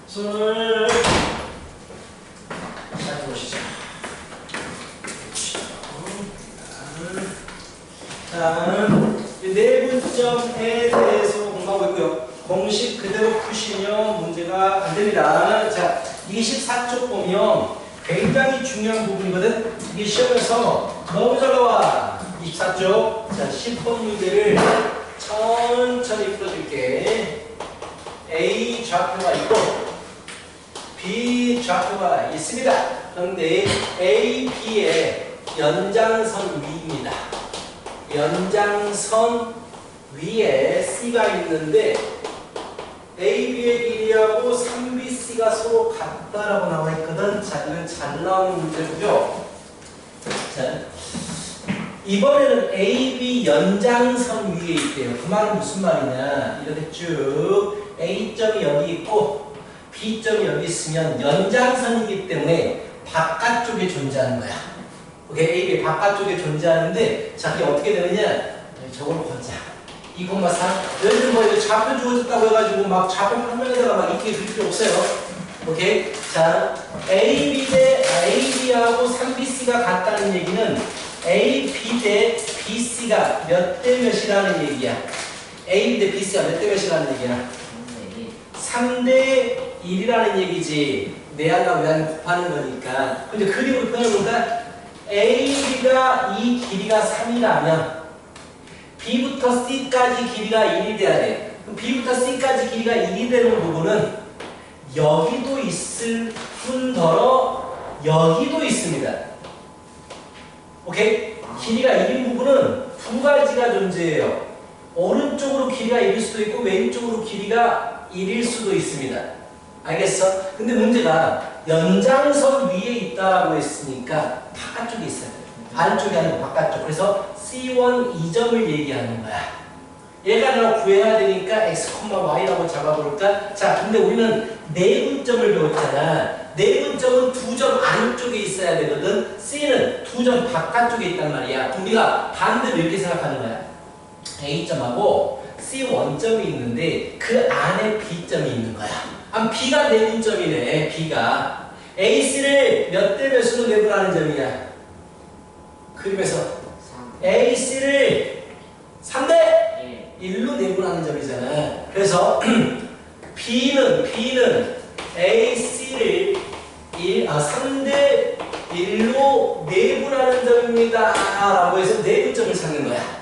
손을 잘 보시죠. 자, 내분점에 대해서 공부하고 있고요. 공식 그대로 푸시면 문제가 안 됩니다. 자, 24쪽 보면 굉장히 중요한 부분이거든. 이게 시험에서 너무 잘 나와. 24쪽. 자, 10번 문제를 천천히 풀어줄게. A 좌표가 있고 B 좌표가 있습니다. 그런데 A, B의 연장선 위입니다. 연장선 위에 C가 있는데 A, B의 길이하고 3BC가 서로 같다라고 나와 있거든. 자, 이건 잘 나오는 문제고요. 자, 이번에는 A, B 연장선 위에 있대요. 그 말은 무슨 말이냐? 이렇게 쭉 A점이 여기 있고 B점이 여기 있으면 연장선이기 때문에 바깥쪽에 존재하는 거야. 오케이? A, B 바깥쪽에 존재하는데 자, 그게 어떻게 되느냐? 저걸 보자. 2,4 예를 들어 뭐 좌표 주어졌다고 해가지고 막 좌표 판명에다가 막 이렇게 줄 필요 없어요. 오케이? 자, AB하고 3BC가 같다는 얘기는 AB 대 BC가 몇 대 몇이라는 얘기야? AB 대 BC가 몇 대 몇이라는 얘기야? 3대 1이라는 얘기지. 내하고 외하는 곱하는 거니까. 근데 그림으로 표현해볼까? AB가 이 길이가 3이라면 B부터 C까지 길이가 1이 돼야 돼. 그럼 B부터 C까지 길이가 1이 되는 부분은 여기도 있을 뿐더러 여기도 있습니다. 오케이? 길이가 1인 부분은 두 가지가 존재해요. 오른쪽으로 길이가 1일 수도 있고 왼쪽으로 길이가 1일 수도 있습니다. 알겠어? 근데 문제가 연장선 위에 있다고 했으니까 바깥쪽에 있어야 돼. 안쪽이 아니고 바깥쪽. 그래서 C1 2점을 얘기하는 거야. 얘가 너 구해야 되니까 x, y라고 잡아볼까? 자, 근데 우리는 내분점을 배웠잖아. 내분점은 두 점 안쪽에 있어야 되거든. C는 두 점 바깥쪽에 있단 말이야. 그럼 우리가 반대로 이렇게 생각하는 거야. A점하고 C1점이 있는데 그 안에 B점이 있는 거야. 그럼 B가 내분점이네. B가 AC를 몇 대 몇으로 내분하는 점이냐? 그림에서 AC를 3대 1로 내분하는 점이잖아. 그래서 B는 AC를 3대 1로 내분하는 점입니다. 라고 해서 내분점을 찾는 거야.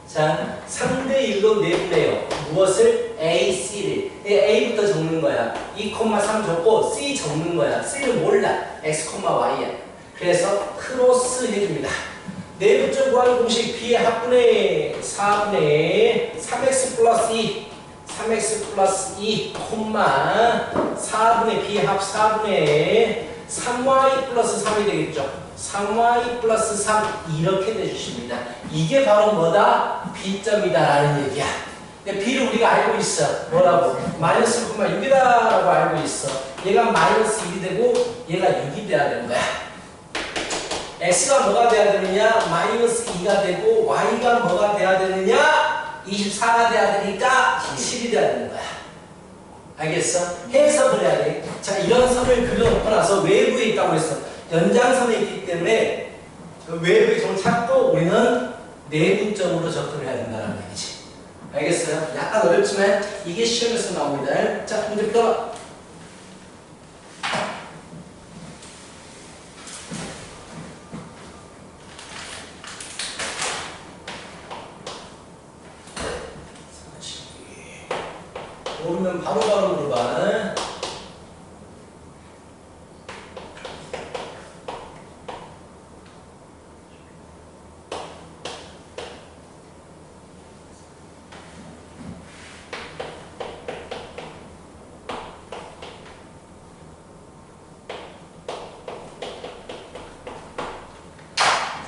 자, 3대 1로 내분해요. 무엇을? AC를. A부터 적는 거야. 2,3 적고 C 적는 거야. C는 몰라. X, Y야. 그래서 크로스 해줍니다. 내분점 구하는 공식 B의 합분의 4분의 3x 플러스 2 3x 플러스 2 4분의 B의 합 4분의 3y 플러스 3이 되겠죠. 3y 플러스 3 이렇게 내주십니다. 이게 바로 뭐다? B점이다 라는 얘기야. 근데 B를 우리가 알고 있어. 뭐라고? 마이너스 6이다 라고 알고 있어. 얘가 마이너스 1이 되고 얘가 6이 돼야 되는 거야. X가 뭐가 돼야 되느냐? 마이너스 2가 되고 Y가 뭐가 돼야 되느냐? 24가 돼야 되니까 7이 돼야 되는 거야. 알겠어? 해석을 해야 돼. 자, 이런 선을 그려놓고 나서 외부에 있다고 했어. 연장선에 있기 때문에 외부의 점을 찾고 우리는 내분점으로 접근을 해야 된다는 얘기지. 알겠어요? 약간 어렵지만 이게 시험에서 나옵니다. 자, 문제 풀어봐. 모르면 바로바로 물어봐.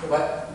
들어봐.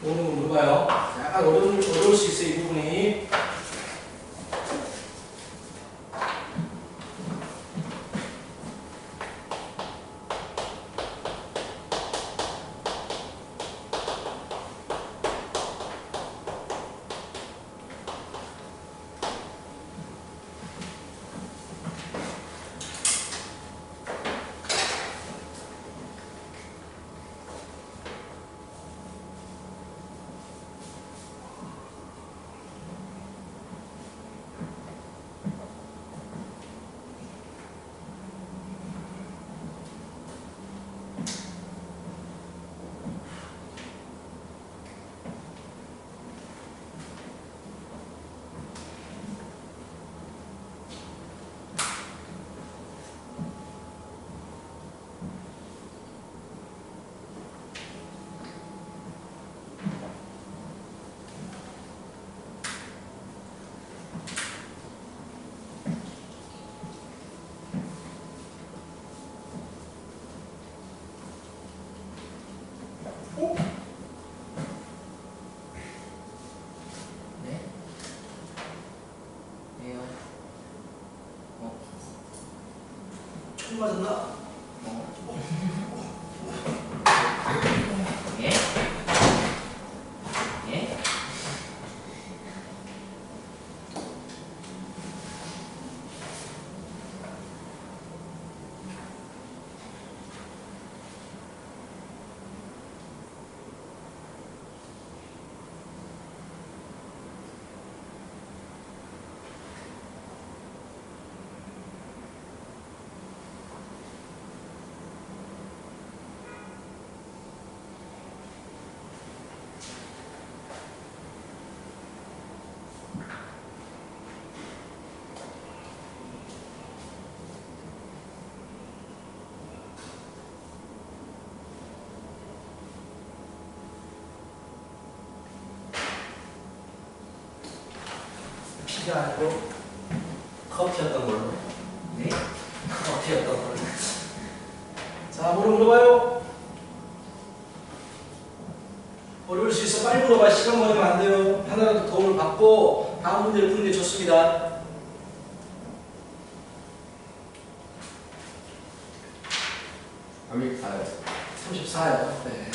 오늘 물어봐요. 약간 어려울 수 있어요, 이 부분이. 네? 네요. 총 맞았나? 예? 예? 피가 아니고 커피였던 걸로. 네? 커피였던 걸로. 자, 물어봐요. 어려울 수 있어. 빨리 물어봐. 시간 버리면 안 돼요. 하나라도 도움을 받고 다음 문제를 푸는 게 좋습니다. 삼십사요. 34요. 네.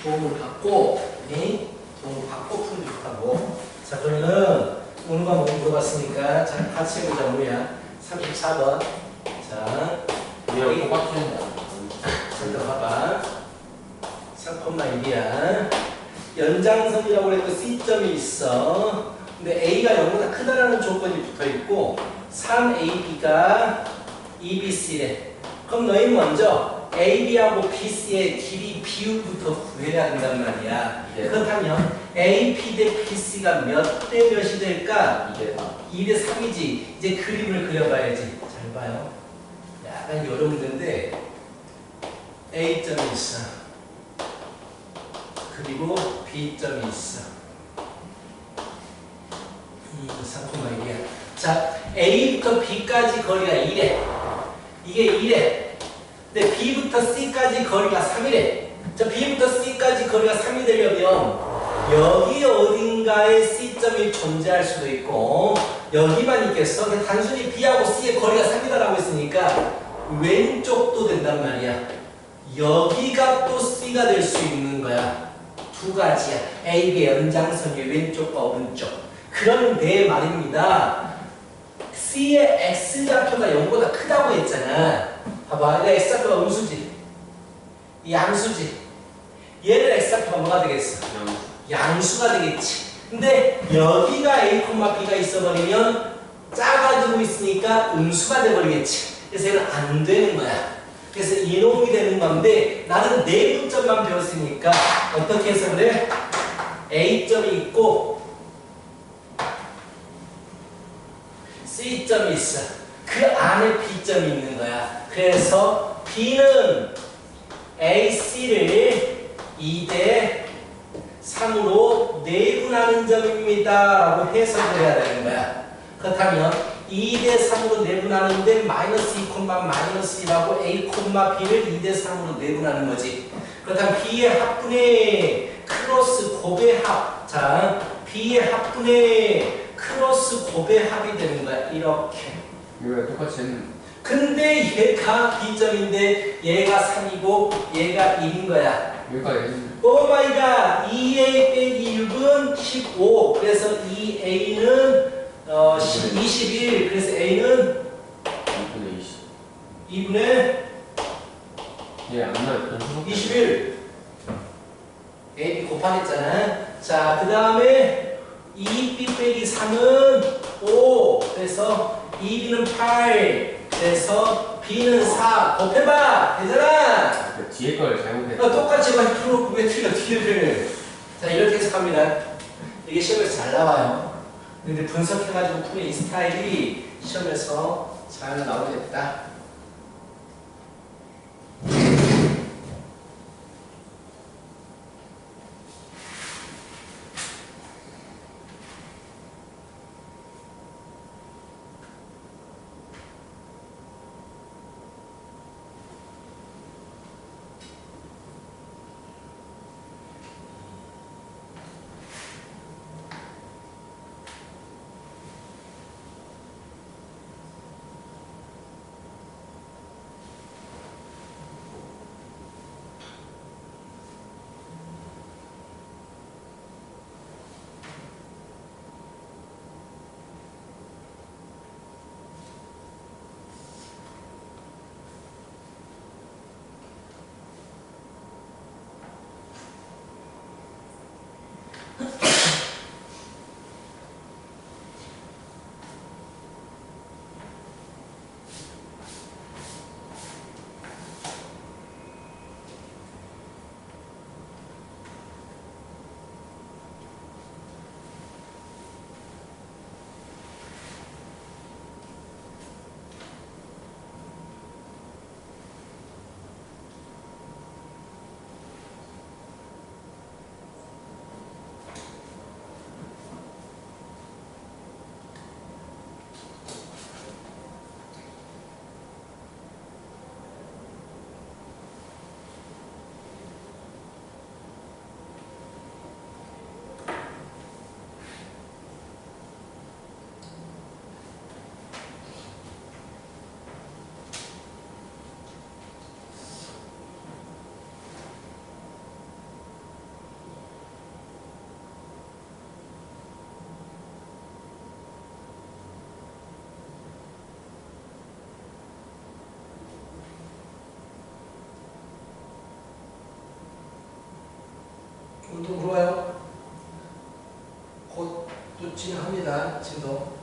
도움을 받고, 네? 도움을 받고 푸는 게 좋다고. 자, 그러면은 오늘 과목 물어봤으니까 자, 같이 해보자. 뭐야? 34번. 자, 이거 똑같은 거. 잠깐 봐봐. 3,1이야. 연장선이라고 해도 C점이 있어. 근데 A가 0보다 크다라는 조건이 붙어있고 3AB가 EBC래. 그럼 너희 먼저 AB하고 BC의 길이 비율부터 구해야 된단 말이야. 네. 그렇다면 AP 대 BC가 몇 대 몇이 될까? 2대 2대 4. 3이지. 이제 그림을 그려봐야지. 잘 봐요. 약간 여러 문제인데 A점이 있어. 그리고 B점이 있어. 3,1이야. 자, A부터 B까지 거리가 2래. 이게 2래. 근데 B부터 C까지 거리가 3이래. 자, B부터 C까지 거리가 3이 되려면 여기 어딘가에 C점이 존재할 수도 있고 여기만 있겠어? 그냥 단순히 B하고 C의 거리가 3이다라고 했으니까 왼쪽도 된단 말이야. 여기가 또 C가 될 수 있는 거야. 두 가지야. AB의 연장선이 왼쪽과 오른쪽. 그런데 말입니다. C의 X좌표가 0보다 크다고 했잖아. 봐봐. 이거 X좌표가 음수지. 이 양수지. 얘는 X좌표가 뭐가 되겠어? 양수가 되겠지. 근데 여기가 A, B가 있어버리면 작아지고 있으니까 음수가 돼버리겠지. 그래서 얘는 안 되는 거야. 그래서 이놈이 되는 건데 나는 내분점만 배웠으니까 어떻게 해서 그래? A점이 있고 C점이 있어. 그 안에 B점이 있는 거야. 그래서 B는 AC를 2대 3으로 내분하는 점입니다 라고 해석을 해야 되는 거야. 그렇다면 2대 3으로 내분하는데 마이너스 2, 마이너스 2라고 A, B를 2대 3으로 내분하는 거지. 그렇다면 B의 합분의 크로스 곱의 합. 자, B의 합분의 크로스 곱의 합이 되는 거야. 이렇게. 이거 똑같이 했는데. 근데 얘가 B점인데 얘가 3이고 얘가 1인 거야. 여기까지 했는데. 오 마이 갓. 2A 빼기 6은 15. 그래서 2A는 21. 그래서 A는 2분의 20. 2분의 얘안 나요. 21. A, B 곱하겠잖아. 자, 그 다음에 2B 빼기 3은 5. 그래서 2B는 8. 그래서 B는 4. 곱해봐. 되잖아. 그 뒤에 걸 잘못했어. 똑같이 많이 풀어놓고 왜 틀려, 뒤를. 자, 이렇게 해석합니다. 이게 시험에서 잘 나와요. 근데 분석해가지고 푸는 이 스타일이 시험에서 잘 나오겠다. 운동 들어와요. 곧 또 진행합니다. 지금도.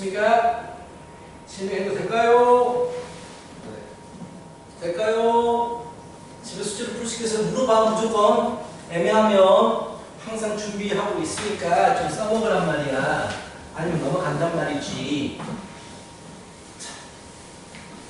됐습니까? 진행해도 될까요? 될까요? 집에 숙제를 풀 수 있어서 물어봐. 무조건 애매하면 항상 준비하고 있으니까 좀 써먹으란 말이야. 아니면 넘어간단 말이지. 자,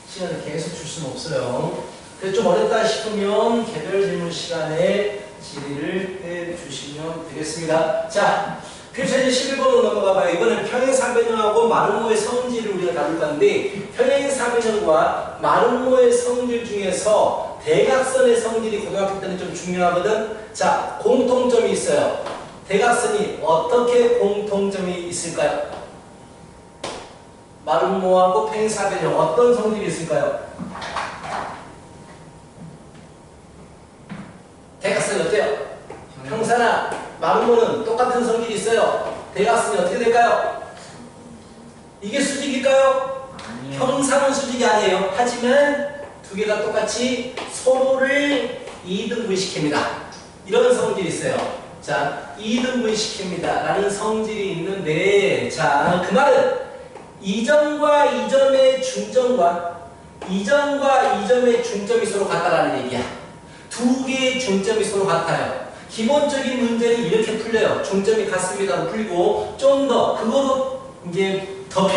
시간을 계속 줄 수는 없어요. 그래서 좀 어렵다 싶으면 개별 질문 시간에 질의를 해주시면 되겠습니다. 자, 필차지 11번으로 넘어가 봐요. 이번엔 평행사변형하고 마름모의 성질을 우리가 다룰 건데, 평행사변형과 마름모의 성질 중에서 대각선의 성질이 고등학교 때는 좀 중요하거든. 자, 공통점이 있어요. 대각선이 어떻게 공통점이 있을까요? 마름모하고 평행사변형 어떤 성질이 있을까요? 어때요? 평사나 마름모는 똑같은 성질이 있어요. 대각선이 어떻게 될까요? 이게 수직일까요? 아니요. 평사는 수직이 아니에요. 하지만 두 개가 똑같이 서로를 2등분시킵니다. 이런 성질이 있어요. 자, 2등분시킵니다. 라는 성질이 있는데, 자, 그 말은 이점과 이점의 중점과 이점과 이점의 중점이 서로 같다라는 얘기야. 두 개의 중점이 서로 같아요. 기본적인 문제는 이렇게 풀려요. 중점이 같습니다로 풀리고, 좀 더, 그거도 이제 더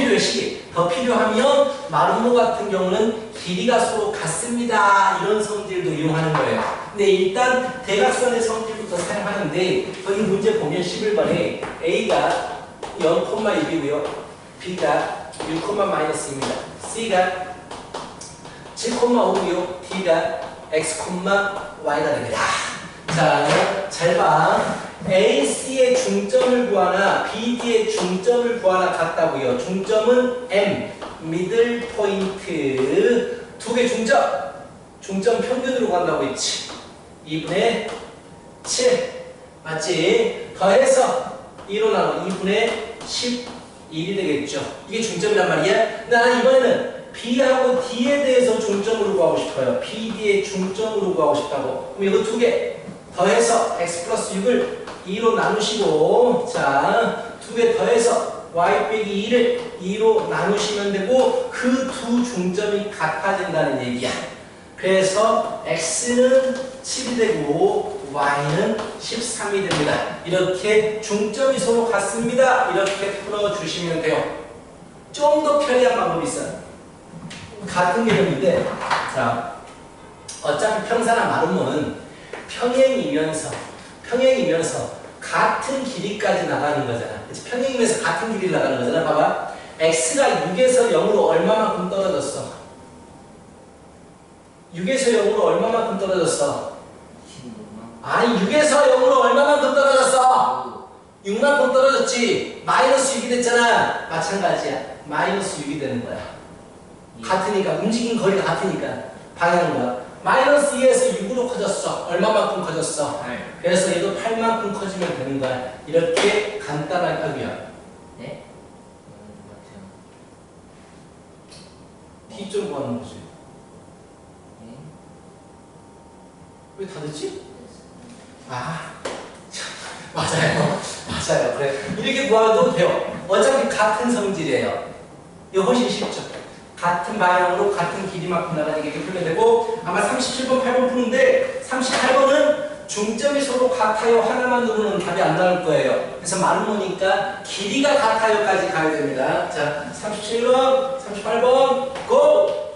필요하면 마름모 같은 경우는 길이가 서로 같습니다. 이런 성질도 이용하는 거예요. 근데 일단 대각선의 성질부터 사용하는데 거기 문제 보면 11번에 A가 0,1이고요. B가 6,-입니다. C가 7,5고요. D가 X, Y가 됩니다. 자, 잘 봐. A, C의 중점을 구하나 B, D의 중점을 구하나 같다고요. 중점은 M, 미들 포인트. 두 개 중점. 중점 평균으로 간다고 했지. 2분의 7. 맞지? 더해서 2로 나눠 2분의 11이 되겠죠. 이게 중점이란 말이야. 나 이번에는 B하고 D에 대해서 중점으로 구하고 싶어요. B, D의 중점으로 구하고 싶다고. 그럼 이거 두 개 더해서 x 플러스 6을 2로 나누시고, 자, 두 개 더해서 y 빼기 2를 2로 나누시면 되고, 그 두 중점이 같아진다는 얘기야. 그래서 x는 7이 되고 y는 13이 됩니다. 이렇게 중점이 서로 같습니다. 이렇게 풀어주시면 돼요. 좀 더 편리한 방법이 있어요. 같은 개념인데, 자, 어차피 평사나 마름모는 평행이면서 같은 길이까지 나가는 거잖아. 그치? 평행이면서 같은 길이를 나가는 거잖아. 봐봐. x가 6에서 0으로 얼마만큼 떨어졌어? 6에서 0으로 얼마만큼 떨어졌어? 15만. 아니 6에서 0으로 얼마만큼 떨어졌어? 6만큼 떨어졌지. 마이너스 6이 됐잖아. 마찬가지야. 마이너스 6이 되는 거야. 같으니까, 움직인 거리가 같으니까 방향과 마이너스 2에서 6으로 커졌어. 얼마만큼 커졌어? 8. 그래서 얘도 8만큼 커지면 되는 거야. 이렇게 간단하게 하고요. 네? 같아요. D점 구하는 거지. 네? 왜 다 됐지? 아, 참, 맞아요. 그래. 이렇게 구해도 돼요. 어차피 같은 성질이에요. 이거 훨씬 쉽죠. 같은 방향으로 같은 길이만큼 나가는 게 이렇게 풀면 되고, 아마 37번, 8번 푸는데 38번은 중점이 서로 같아요. 하나만 누르면 답이 안 나올 거예요. 그래서 마름모니까 길이가 같아요까지 가야 됩니다. 자, 37번, 38번, 고!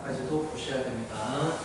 까지도 보셔야 됩니다.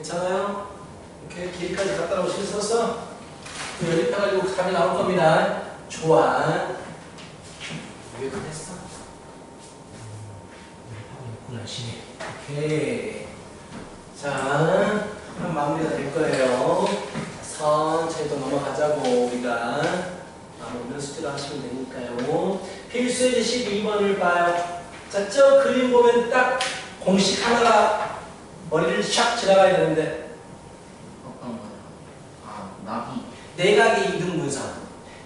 괜찮아요? 이렇게 길이까지 갖다 놓을 수 있었어? 연립해가지고 답이 나올 겁니다. 좋아. 왜 그랬어? 하고 있구나, 심해. 오케이. 자, 그럼 마무리가 될 거예요. 천천히 또 넘어가자고, 우리가. 마무리는 숙제로 하시면 되니까요. 필수의 12번을 봐요. 자, 저 그림 보면 딱 공식 하나가 머리를 샥 지나가야 되는데 어떤 거요? 아, 나비. 내각의 이등분선,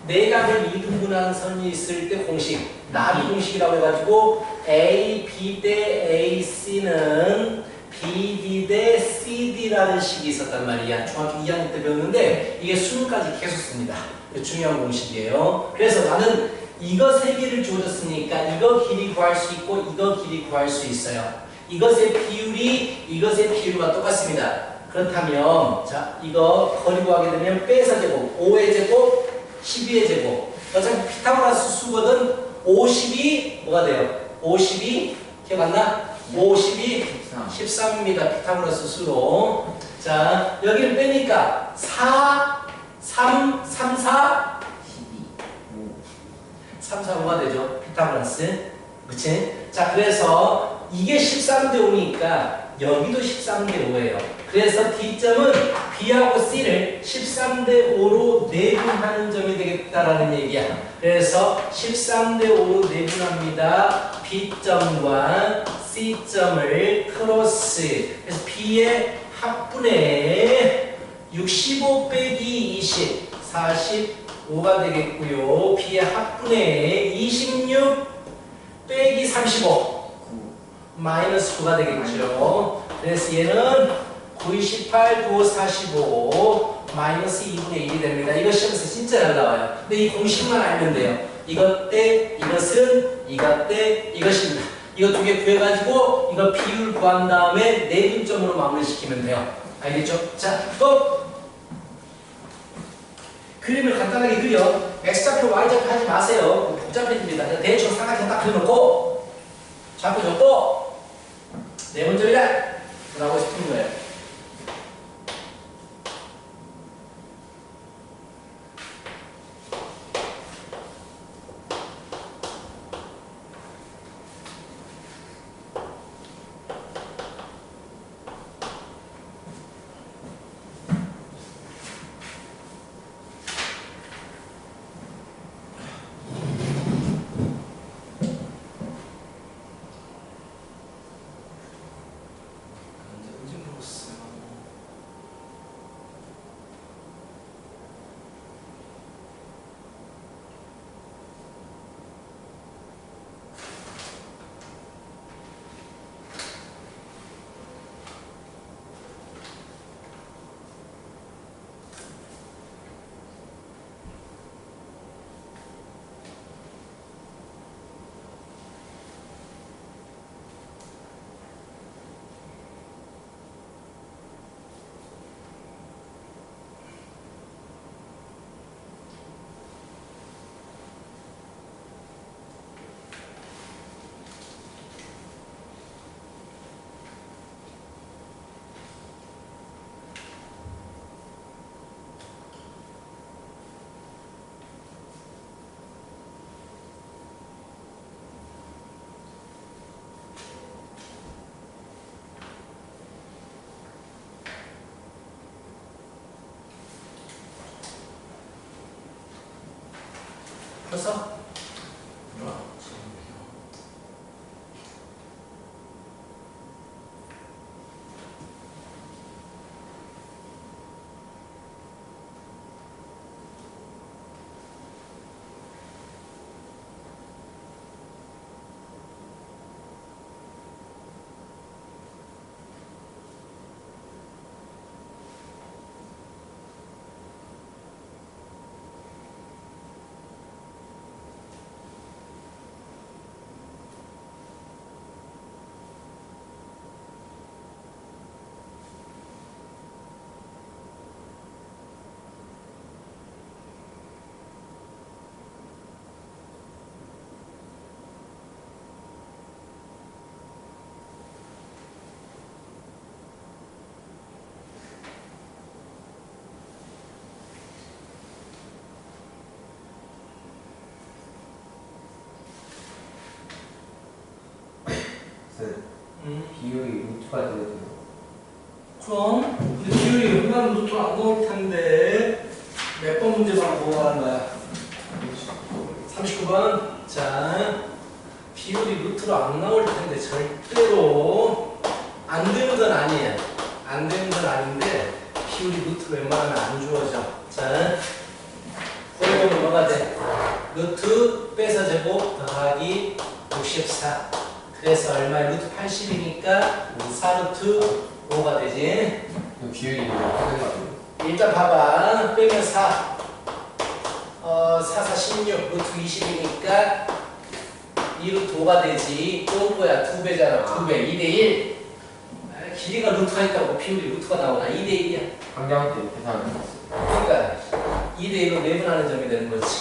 내각을 이등분하는 선이 있을 때 공식 나비 공식이라고 해가지고 A, B 대 AC는 BD 대 CD라는 식이 있었단 말이야. 중학교 2학년 때 배웠는데 이게 수능까지 계속 씁니다. 중요한 공식이에요. 그래서 나는 이거 세 개를 주어졌으니까 이거 길이 구할 수 있고 이거 길이 구할 수 있어요. 이것의 비율이 이것의 비율과 똑같습니다. 그렇다면 자 이거 거리 구하게 되면 빼서 제곱 5의 제곱 12의 제곱 어차피 피타고라스 수거든 50이 뭐가 돼요? 50이 기억 안 나? 50이 13입니다. 피타고라스 수로 자 여기를 빼니까 4 3 3 4 12. 3 4 5가 되죠. 피타고라스 그치? 자 그래서 이게 13대 5니까 여기도 13대 5예요. 그래서 D점은 B하고 C를 13대 5로 내분하는 점이 되겠다라는 얘기야. 그래서 13대 5로 내분합니다. B점과 C점을 크로스. 그래서 B의 합분에 65 빼기 20, 45가 되겠고요. B의 합분에 26 빼기 35. 마이너스 9가 되겠죠. 그래서 얘는 9, 28, 9, 45 마이너스 2분의 1이 됩니다. 이거 시험에서 진짜 잘 나와요. 근데 이 공식만 알면 돼요. 이것 대 이것은 이것 대 이것입니다. 이거 두 개 구해가지고 이거 비율 구한 다음에 내분점으로 마무리시키면 돼요. 알겠죠? 자, 또 그림을 간단하게 그려. X좌표, Y좌표 하지 마세요. 복잡해집니다. 대충 삼각형 딱 그려놓고 좌표 적고 네 번째이다 라고 싶은 거예요. 됐어? 비율이 루트가 되거든요. 그럼 근데 비율이 얼마나 루트 안 나올 텐데 몇 번 문제만 보고 가는 거야? 39번. 자, 비율이 루트로 안 나올 텐데 절대로 안 되는 건 아니에요. 안 되는 건 아닌데 비율이 루트로 웬만하면 안 주어져. 자, 거기 보면 뭐가 돼? 루트 빼서 제곱 더하기 64. 그래서 얼마야? 루트 80이니까 4루트 5가 되지. 비율이 어떻게 된 거 같아요? 일단 봐봐. 빼면 4. 4, 4, 16. 루트 20이니까 2루트 5가 되지. 또 뭐야? 2배잖아. 2배. 2대1. 길이가 루트가 있다고 비율이 루트가 나오나? 2대1이야. 환경 때 계산을 그러니까 2대1로 내분하는 점이 되는 거지.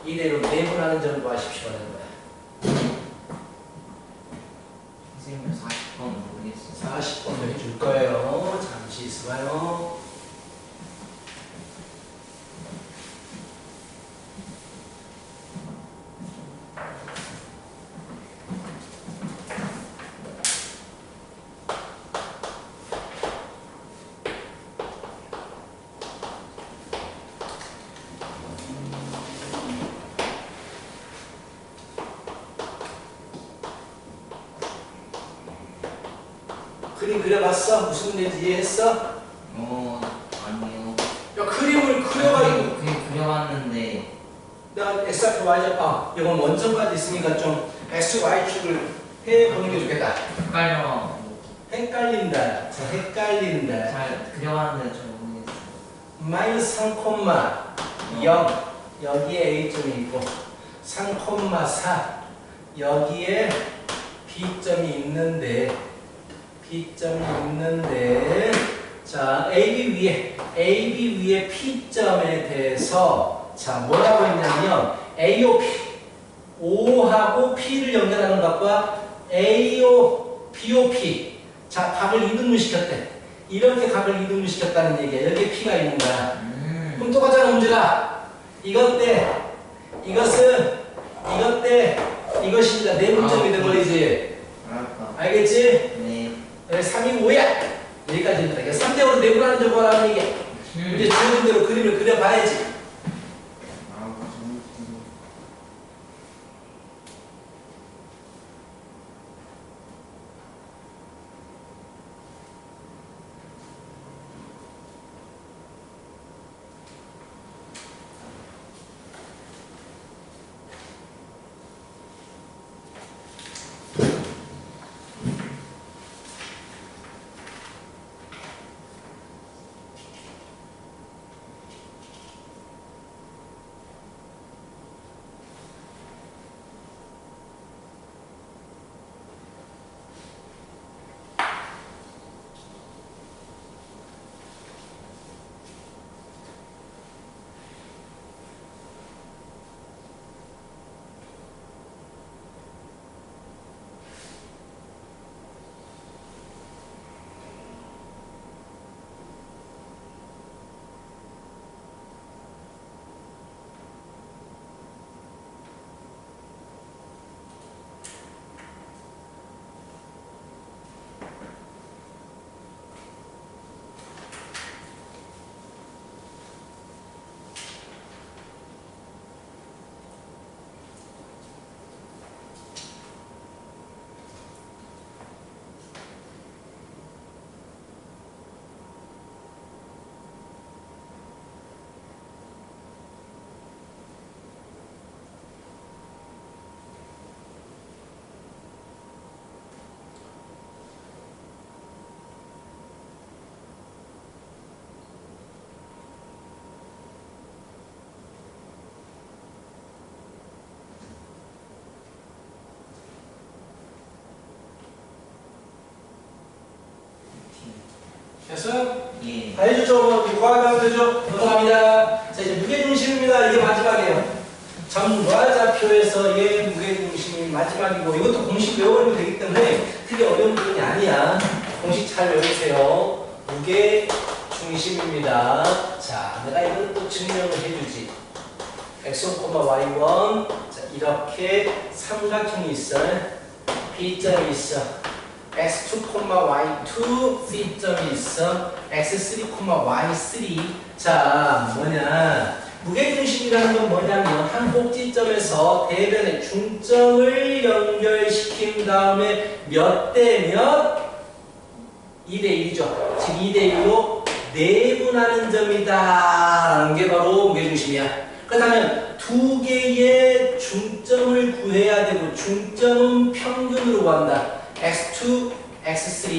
2대1로 내분하는 점도 아십시오. 하는 거야. 선생님 40번 모르겠어요. 40번도 해줄 거예요. 잠시 있어봐요. 그림 그려봤어? 무슨 문제인지 이해했어? 아니요. 야, 그림을 그려가지고 그냥 그려봤는데 내가 X좌표 Y좌표 이건 원점까지 있으니까 좀 X, Y축을 해보는 게 좋겠다. 헷갈려. 헷갈린다. 자, 헷갈린다. 잘 그려봤는데 잘 모르겠어요. 마이너스 3,0 여기에 A점이 있고 3,4 여기에 B점이 있는데 자 AB 위에 P점에 대해서 자 뭐라고 했냐면 AOP O하고 P를 연결하는 값과 AO BOP 자 각을 이등분시켰대. 이렇게 각을 이등분시켰다는 얘기야. 여기에 P가 있는 거야. 그럼 똑같잖아 문제가. 이것 때 이것입니다. 네 분점이 된 거지. 알았다. 알겠지? 네. 3이 5야. 여기까지입니다. 3대5로 내분하는 점을 하는 얘기야. 이제 주어진 대로 그림을 그려봐야지. 됐어요? 예. 다 해주죠. 과학하면 되죠? 넘어갑니다. 자, 이제 무게중심입니다. 이게 마지막이에요. 점과좌표에서의 무게중심이 마지막이고, 이것도 공식 외우면 되기 때문에 크게 어려운 부분이 아니야. 공식 잘 외우세요. 무게중심입니다. 자, 내가 이걸 또 증명을 해주지. x1, y1. 자, 이렇게 삼각형이 있어. B점이 있어. x2, y2, C점이 있어. x3, y3. 자, 뭐냐. 무게중심이라는 건 뭐냐면 한 꼭지점에서 대변의 중점을 연결시킨 다음에 몇 대 몇? 2대 1이죠. 즉 2대 1로 내분하는 점이다 라는 게 바로 무게중심이야. 그렇다면 두 개의 중점을 구해야 되고 중점은 평균으로 구한다. x2, x3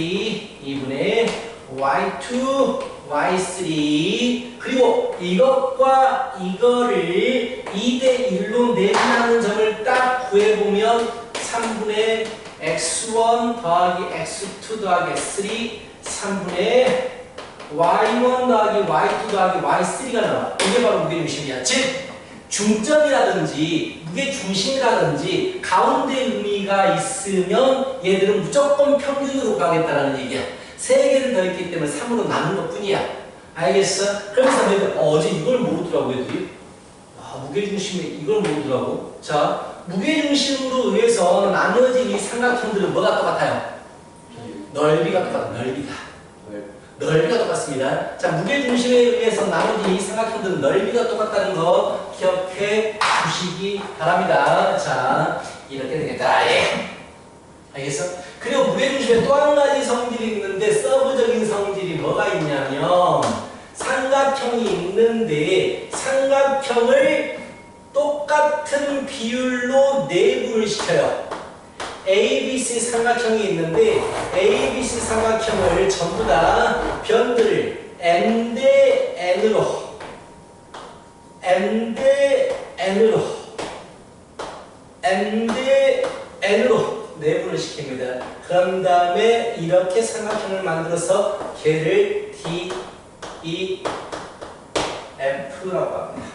2분의 y2, y3 그리고 이것과 이거를 2대 1로 내분하는 점을 딱 구해보면 3분의 x1 더하기 x2 더하기 3 3분의 y1 더하기 y2 더하기 y3가 나와. 이게 바로 무게중심이야. 즉 중점이라든지 무게중심이라든지 가운데 의미가 있으면 얘들은 무조건 평균으로 가겠다라는 얘기야. 3개를 더 있기 때문에 3으로 나눈 것 뿐이야. 알겠어? 그래서 너희들 어제 이걸 모르더라고 애들이. 아, 무게중심이 이걸 모르더라고. 자, 무게중심으로 의해서 나눠진 이 삼각형들은 뭐가 똑같아요? 넓이가 똑같아. 넓이가 똑같습니다. 자, 무게중심에 의해서 나머지 이 삼각형들은 넓이가 똑같다는 거 기억해 주시기 바랍니다. 자, 이렇게 되겠다. 예. 알겠어? 그리고 무게중심에 또 한 가지 성질이 있는데 서브적인 성질이 뭐가 있냐면 삼각형이 있는데 삼각형을 똑같은 비율로 내분을 시켜요. ABC 삼각형이 있는데 ABC 삼각형을 전부 다 변들을 n 대 n으로 n 대 n으로 내분을 시킵니다. 그런 다음에 이렇게 삼각형을 만들어서 걔를 D, E, F라고 합니다.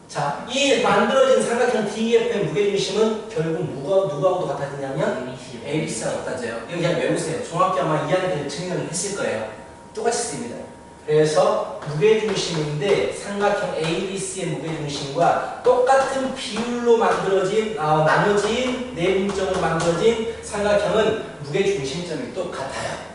자, 이 만들어진 삼각형 DEF의 무게중심은 결국 누구하고도 같아지냐면 ABC랑 같아져요. 이거 그냥 외우세요. 중학교 아마 2학년 때 증명을 했을 거예요. 똑같이 쓰입니다. 그래서 무게중심인데 삼각형 ABC의 무게중심과 똑같은 비율로 만들어진 나눠진 내분점으로 만들어진 삼각형은 무게중심점이 똑같아요.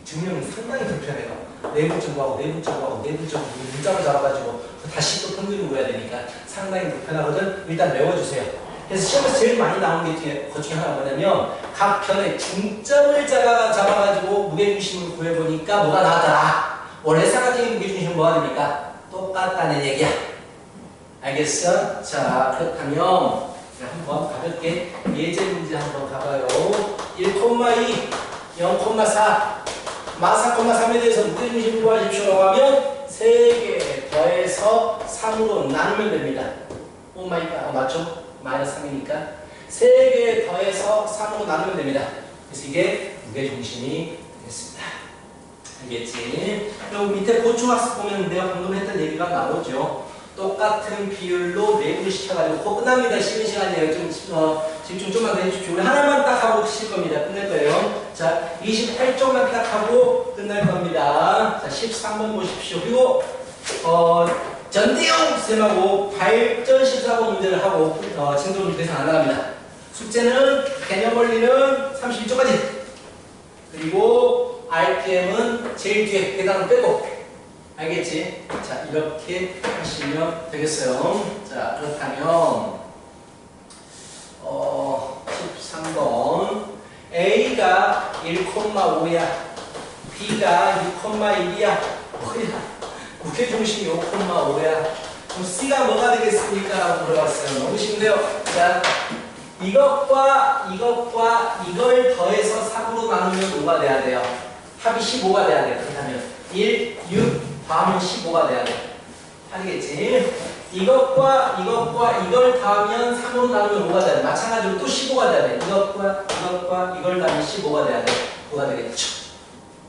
증명이 상당히 불편해요. 내분점하고 문자로 잡아가지고 다시 또 평균을 구해야 되니까 상당히 불편하거든. 일단 외워주세요. 그래서 시험에서 제일 많이 나오는 게 그 중에 하나 뭐냐면 각 변의 중점을 잡아가지고 무게중심을 구해보니까 뭐가 나왔더라. 원래 삼각형의 무게중심은 뭐가 됩니까? 똑같다는 얘기야. 알겠어? 자, 그렇다면 한번 가볍게 예제 문제 한번 가봐요. 1,2, 0,4 4,3에 대해서 무게중심을 구하십시오 하면 3개 더해서 3으로 나누면 됩니다. 오 마이 갓, 맞죠? 마이너스 3이니까 3개 더해서 3으로 나누면 됩니다. 그래서 이게 무게중심이 되겠습니다. 알겠지? 그리고 밑에 보충학습 보면 내가 방금 했던 얘기가 나오죠. 똑같은 비율로 내분을 시켜가지고 곧 끝납니다. 쉬는 시간이에요. 좀 집중 좀만 더 해주십시오. 우리 하나만 딱 하고 칠 겁니다. 끝낼 거예요. 자, 28쪽만 딱 하고 끝날 겁니다. 자, 13번 보십시오. 그리고 전대용 쌤하고 발전 실수하고 문제를 하고 진도를 계산 안 나갑니다. 숙제는 개념 원리는 31쪽까지. 그리고 RPM은 제일 뒤에 계단은 빼고. 알겠지? 자, 이렇게 하시면 되겠어요. 자, 그렇다면 13번 A가 1,5야 B가 6,1이야 뭐야? 무게중심이 5,5야 그럼 C가 뭐가 되겠습니까? 라고 물어봤어요. 너무 쉽네요. 자, 이것과 이걸 더해서 3으로 나누면 뭐가 돼야 돼요? 합이 15가 돼야 돼요. 그렇다면 1, 6 더하면 15가 돼야 돼. 알겠지? 이것과 이걸 더하면 3으로 나누면 5가 돼야 돼. 마찬가지로 또 15가 돼야 돼. 이것과 이걸 더하면 15가 돼야 돼. 5가 되겠죠.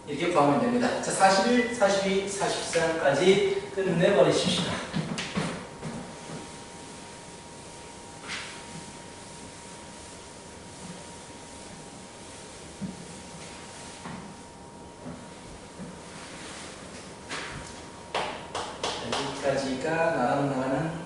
이렇게 구하면 됩니다. 자, 41, 42, 43까지 끝내버리십시다. 여기까지가 나가는